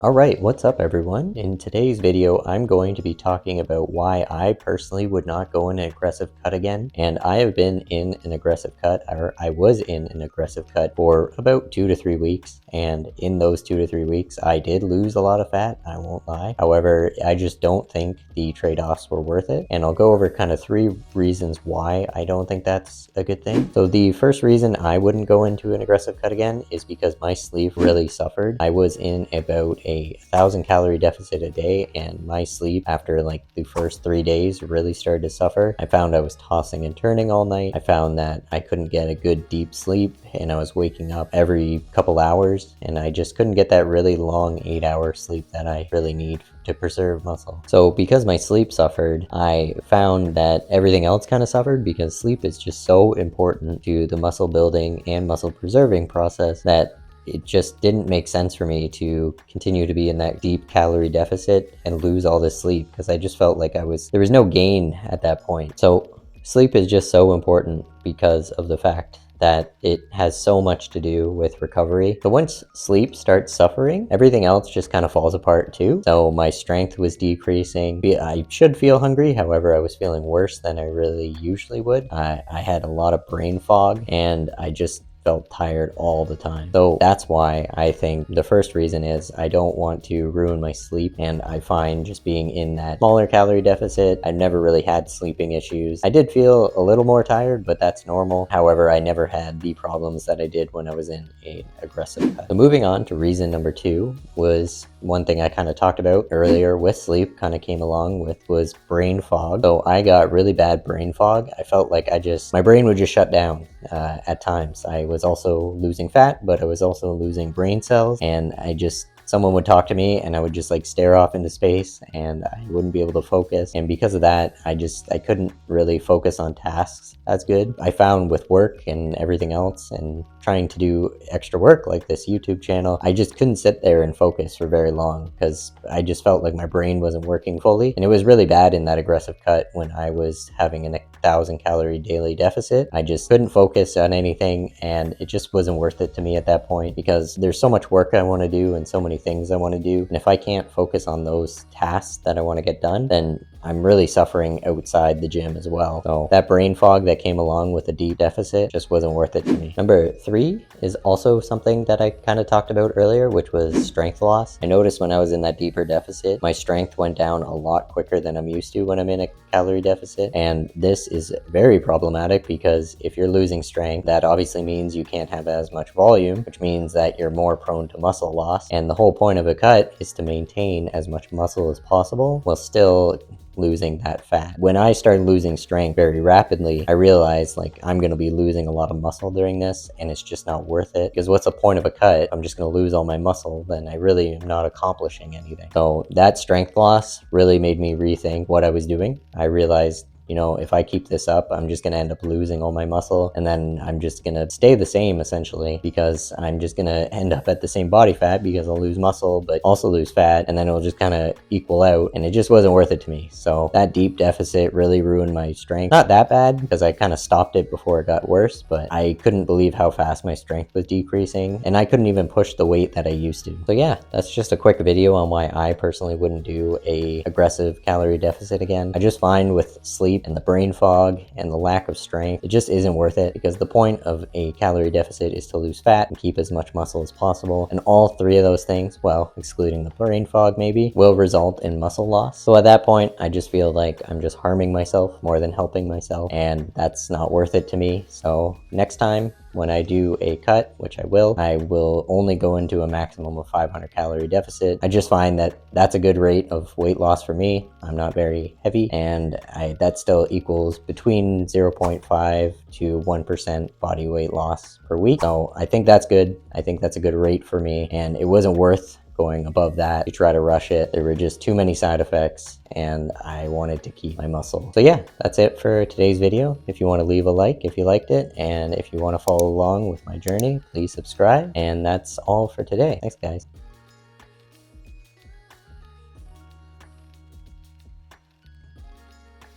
Alright, what's up everyone? In today's video, I'm going to be talking about why I personally would not go in an aggressive cut again. And I have been in an aggressive cut, or I was in an aggressive cut for about 2 to 3 weeks. And in those 2 to 3 weeks, I did lose a lot of fat, I won't lie. However, I just don't think the trade-offs were worth it. And I'll go over kind of 3 reasons why I don't think that's a good thing. So the first reason I wouldn't go into an aggressive cut again is because my sleep really suffered. I was in about a 1,000 calorie deficit a day, and my sleep after like the first 3 days really started to suffer. I found I was tossing and turning all night. I found that I couldn't get a good deep sleep, and I was waking up every couple hours, and I just couldn't get that really long 8-hour sleep that I really need to preserve muscle. So because my sleep suffered, I found that everything else kind of suffered, because sleep is just so important to the muscle building and muscle preserving process that it just didn't make sense for me to continue to be in that deep calorie deficit and lose all this sleep, because I just felt like there was no gain at that point. So sleep is just so important because of the fact that it has so much to do with recovery. So once sleep starts suffering, everything else just kind of falls apart too. So my strength was decreasing. I should feel hungry, however, I was feeling worse than I really usually would. I had a lot of brain fog, and I just felt tired all the time. So that's why I think the first reason is I don't want to ruin my sleep, and I find just being in that smaller calorie deficit, I've never really had sleeping issues. I did feel a little more tired, but that's normal. However, I never had the problems that I did when I was in an aggressive cut. So moving on to reason number 2 was one thing I kind of talked about earlier with sleep, kind of came along with, was brain fog. So I got really bad brain fog. I felt like my brain would just shut down at times. I was also losing fat, but I was also losing brain cells, and someone would talk to me and I would just like stare off into space, and I wouldn't be able to focus. And because of that, I couldn't really focus on tasks as good. I found with work and everything else, and trying to do extra work like this YouTube channel, I just couldn't sit there and focus for very long, because I just felt like my brain wasn't working fully. And it was really bad in that aggressive cut when I was having an 1,000 calorie daily deficit. I just couldn't focus on anything, and it just wasn't worth it to me at that point, because there's so much work I want to do and so many things I want to do. And if I can't focus on those tasks that I want to get done, then I'm really suffering outside the gym as well. So that brain fog that came along with a deep deficit just wasn't worth it to me. Number 3 is also something that I kind of talked about earlier, which was strength loss. I noticed when I was in that deeper deficit, my strength went down a lot quicker than I'm used to when I'm in a calorie deficit. And this is very problematic, because if you're losing strength, that obviously means you can't have as much volume, which means that you're more prone to muscle loss. And the whole point of a cut is to maintain as much muscle as possible while still losing that fat. When I started losing strength very rapidly, I realized like I'm going to be losing a lot of muscle during this, and it's just not worth it, because what's the point of a cut? I'm just going to lose all my muscle, then I really am not accomplishing anything. So that strength loss really made me rethink what I was doing. I realized, if I keep this up, I'm just going to end up losing all my muscle, and then I'm just going to stay the same essentially, because I'm just going to end up at the same body fat, because I'll lose muscle but also lose fat, and then it'll just kind of equal out, and it just wasn't worth it to me. So that deep deficit really ruined my strength. Not that bad, because I kind of stopped it before it got worse, but I couldn't believe how fast my strength was decreasing, and I couldn't even push the weight that I used to. So yeah, that's just a quick video on why I personally wouldn't do a aggressive calorie deficit again. I just find with sleep and the brain fog and the lack of strength, it just isn't worth it, because the point of a calorie deficit is to lose fat and keep as much muscle as possible. And all 3 of those things, well, excluding the brain fog maybe, will result in muscle loss. So at that point, I just feel like I'm just harming myself more than helping myself, and that's not worth it to me. So next time when I do a cut, which I will only go into a maximum of 500 calorie deficit. I just find that that's a good rate of weight loss for me. I'm not very heavy, and that still equals between 0.5 to 1% body weight loss per week. So I think that's good. I think that's a good rate for me, and it wasn't worth going above that to try to rush it. There were just too many side effects, and I wanted to keep my muscle. So yeah, that's it for today's video. If you want to leave a like if you liked it, and if you want to follow along with my journey, please subscribe. And that's all for today. Thanks guys.